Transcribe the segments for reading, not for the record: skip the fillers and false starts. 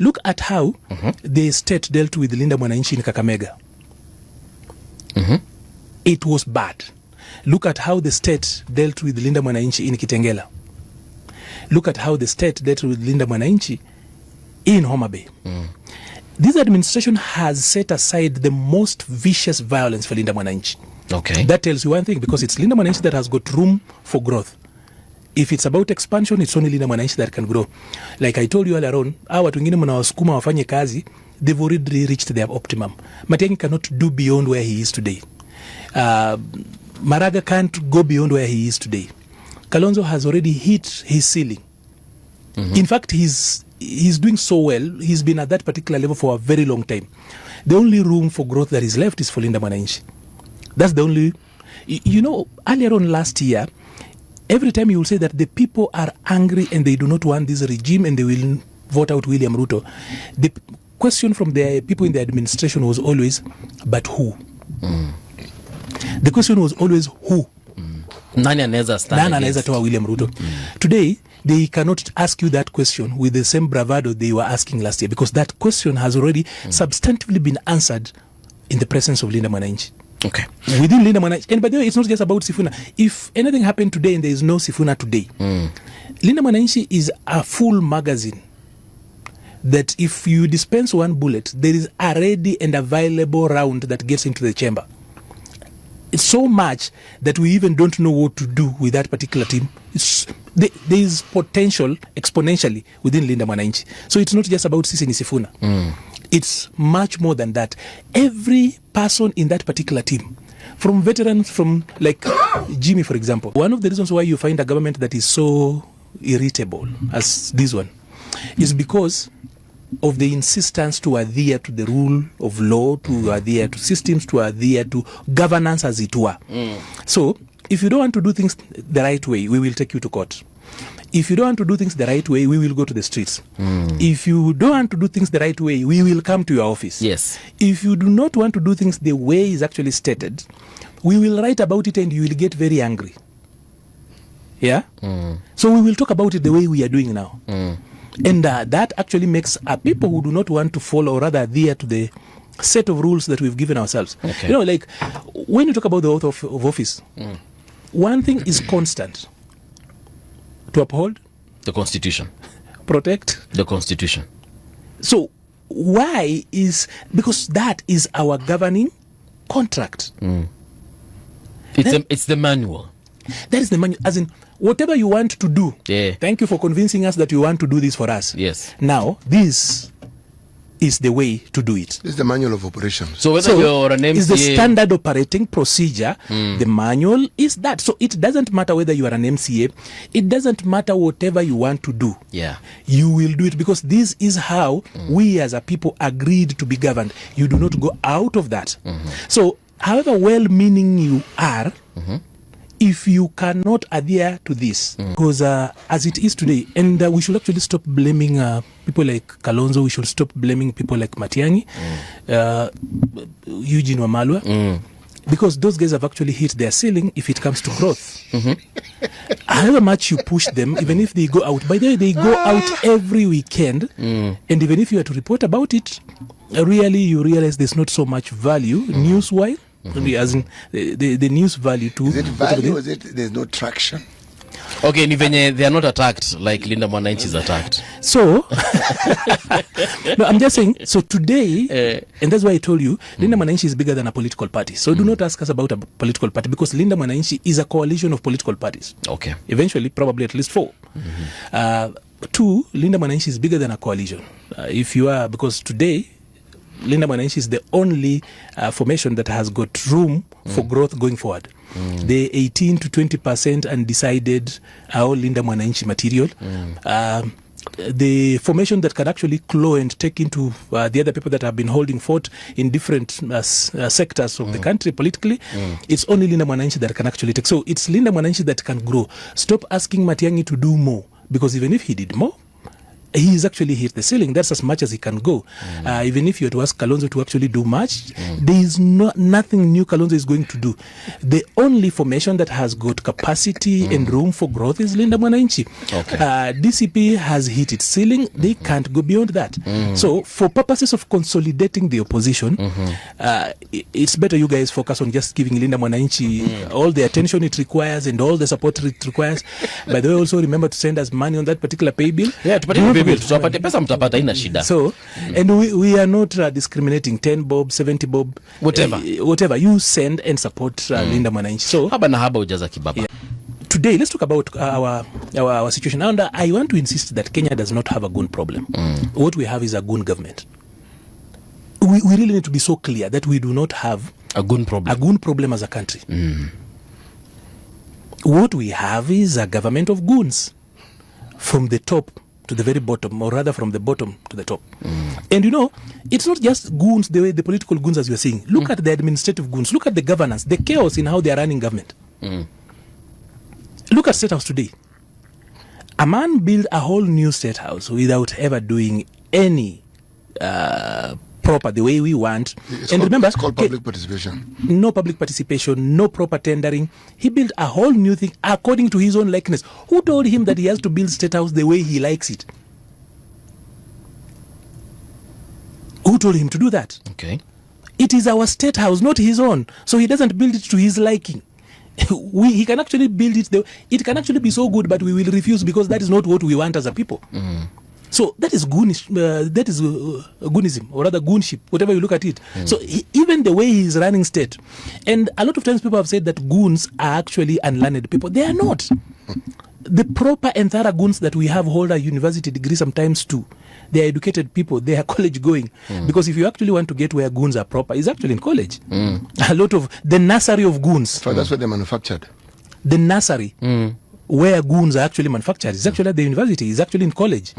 Look at how the state dealt with Linda Mwananchi in Kakamega. It was bad. Look at how the state dealt with Linda Mwananchi in Kitengela. Look at how the state dealt with Linda Mwananchi in Homa Bay. This administration has set aside the most vicious violence for Linda Mwananchi. Okay. That tells you one thing, because it's Linda Mwananchi that has got room for growth. If it's about expansion, it's only Linda Mwananchi that can grow. Like I told you earlier on, hawa watu wengine mnawasukuma wafanye kazi, they've already reached their optimum. Matiang'i cannot do beyond where he is today. Maraga can't go beyond where he is today. Kalonzo has already hit his ceiling. In fact, he's doing so well. He's been at that particular level for a very long time. The only room for growth that is left is for Linda Mwananchi. That's the only... You know, earlier on last year, every time you will say that the people are angry and they do not want this regime and they will vote out William Ruto, the question from the people in the administration was always, but who? The question was always who? Nani anaweza toa William Ruto? Today, they cannot ask you that question with the same bravado they were asking last year, because that question has already substantively been answered in the presence of Linda Mwananchi. Okay. Within Linda Mwananchi. And by the way, it's not just about Sifuna. If anything happened today and there is no Sifuna today, Linda Mwananchi is a full magazine that if you dispense one bullet, there is a ready and available round that gets into the chamber. It's so much that we even don't know what to do with that particular team. There is potential exponentially within Linda Mwananchi. So it's not just about Sisi ni Sifuna. It's much more than that. Every person in that particular team, from veterans, from like Jimmy, for example, one of the reasons why you find a government that is so irritable as this one is because of the insistence to adhere to the rule of law, to adhere to systems, to adhere to governance, as it were. So, if you don't want to do things the right way, we will take you to court. If you don't want to do things the right way, we will go to the streets. If you don't want to do things the right way, we will come to your office. Yes. If you do not want to do things the way is actually stated, we will write about it and you will get very angry. Yeah? So we will talk about it the way we are doing now. And that actually makes people who do not want to follow, or rather adhere to the set of rules that we've given ourselves. Okay. You know, like when you talk about the oath of office, one thing is constant: to uphold the Constitution, protect the Constitution. So why is, because that is our governing contract. It's the manual. That is the manual, as in whatever you want to do. Yeah. Thank you for convincing us that you want to do this for us. Yes. Now this is the way to do it. This is the manual of operations. So whether you're an MCA, is the standard operating procedure. The manual is that. So it doesn't matter whether you are an MCA. It doesn't matter whatever you want to do. Yeah. You will do it, because this is how we as a people agreed to be governed. You do not go out of that. So however well-meaning you are, if you cannot adhere to this, because as it is today, and we should actually stop blaming people like Kalonzo, we should stop blaming people like Matiang'i, Eugene Wamalwa, because those guys have actually hit their ceiling if it comes to growth. However much you push them, even if they go out, by the way, they go out every weekend, and even if you are to report about it, really you realize there's not so much value news-wise. As in the news value too. Is it value or is it there's no traction? Okay, they are not attacked like Linda Mwananchi is attacked. So, no, I'm just saying, so today, and that's why I told you, Linda Mwananchi is bigger than a political party. So do not ask us about a political party, because Linda Mwananchi is a coalition of political parties. Okay. Eventually, probably at least 4. 2, Linda Mwananchi is bigger than a coalition. If you are, because today, Linda Mwananchi is the only formation that has got room for growth going forward. The 18 to 20% undecided are all Linda Mwananchi material. The formation that can actually claw and take into the other people that have been holding fort in different sectors of the country politically, it's only Linda Mwananchi that can actually take. So it's Linda Mwananchi that can grow. Stop asking Matiang'i to do more, because even if he did more, he's actually hit the ceiling. That's as much as he can go. Even if you were to ask Kalonzo to actually do much, there is nothing new Kalonzo is going to do. The only formation that has got capacity and room for growth is Linda Mwananchi. Okay. DCP has hit its ceiling. They can't go beyond that. So for purposes of consolidating the opposition, it's better you guys focus on just giving Linda Mwananchi all the attention it requires and all the support it requires. By the way, also remember to send us money on that particular pay bill. Yeah, tupatie bill, tutapata pesa mtapata, ina shida. So, and we are not discriminating 10 bob, 70 bob, whatever you send and support Linda Mwananchi. So haba na haba ujaza kibaba. Yeah. Today, let's talk about our situation. And I want to insist that Kenya does not have a goon problem. What we have is a goon government. We really need to be so clear that we do not have a goon problem as a country. What we have is a government of goons, from the top to the very bottom, or rather from the bottom to the top. And you know, it's not just goons the way the political goons as you are saying. Look at the administrative goons. Look at the governance, the chaos in how they are running government. Look at State House today. A man built a whole new State House without ever doing any proper the way we want. Remember, it's called public participation. No public participation, no proper tendering. He built a whole new thing according to his own likeness. Who told him that he has to build State House the way he likes it? Who told him to do that? Okay. It is our State House, not his own. So he doesn't build it to his liking. He can actually build it. It can actually be so good, but we will refuse because that is not what we want as a people. So that is goonish. That is goonism, or rather goonship, whatever you look at it. So even the way he is running state, and a lot of times people have said that goons are actually unlearned people. They are not. The proper and thorough goons that we have hold a university degree sometimes too. They are educated people. They are college going. Because if you actually want to get where goons are proper, it's actually in college. A lot of the nursery of goons. So that's where they're manufactured. The nursery where goons are actually manufactured is actually at the university. Is actually in college.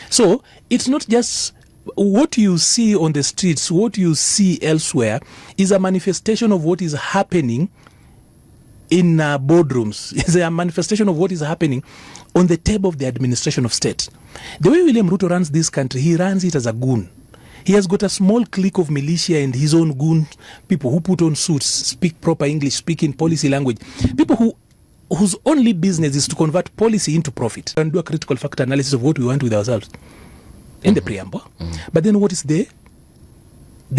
So it's not just what you see on the streets, what you see elsewhere is a manifestation of what is happening in boardrooms. Is a manifestation of what is happening on the table of the administration of state. The way William Ruto runs this country, he runs it as a goon. He has got a small clique of militia and his own goon people who put on suits, speak proper English, speak in policy language. People whose only business is to convert policy into profit and do a critical factor analysis of what we want with ourselves in the preamble. But then what is the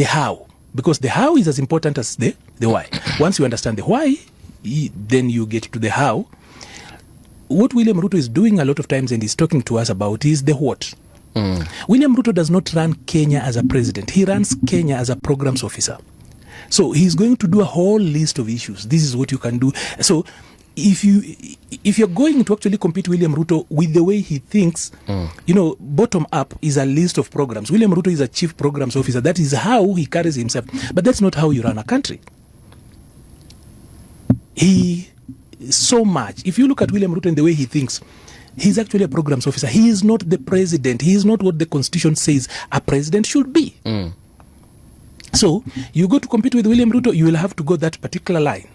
how? Because the how is as important as the why. Once you understand the why, then you get to the how. What William Ruto is doing a lot of times and he's talking to us about is the what. William Ruto does not run Kenya as a president. He runs Kenya as a programs officer. So he's going to do a whole list of issues. This is what you can do. So if you're going to actually compete William Ruto with the way he thinks, you know, bottom up is a list of programs. William Ruto is a chief programs officer. That is how he carries himself. But that's not how you run a country. So much. If you look at William Ruto and the way he thinks, he's actually a programs officer. He is not the president. He is not what the constitution says a president should be. So you go to compete with William Ruto, you will have to go that particular line.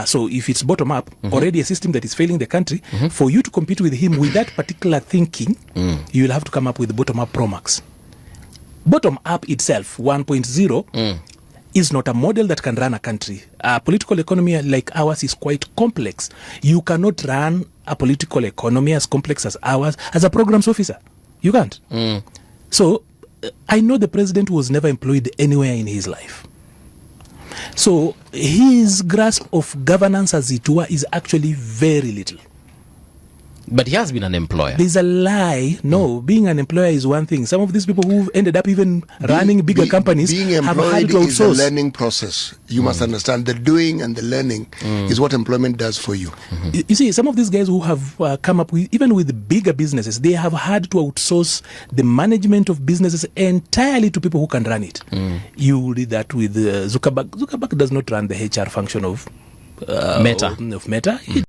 So if it's bottom up, already a system that is failing the country, for you to compete with him with that particular thinking, you will have to come up with bottom up Promax. Bottom up itself, 1.0, is not a model that can run a country. A political economy like ours is quite complex. You cannot run a political economy as complex as ours as a programs officer. You can't. So I know the president was never employed anywhere in his life. So his grasp of governance, as it were, is actually very little. But he has been an employer. There's a lie. No, being an employer is one thing. Some of these people who've ended up even running bigger companies have had to outsource. Is a learning process. You must understand the doing and the learning is what employment does for you. You see, some of these guys who have come up with, even with bigger businesses, they have had to outsource the management of businesses entirely to people who can run it. You read that with Zuckerberg. Zuckerberg does not run the HR function of Meta.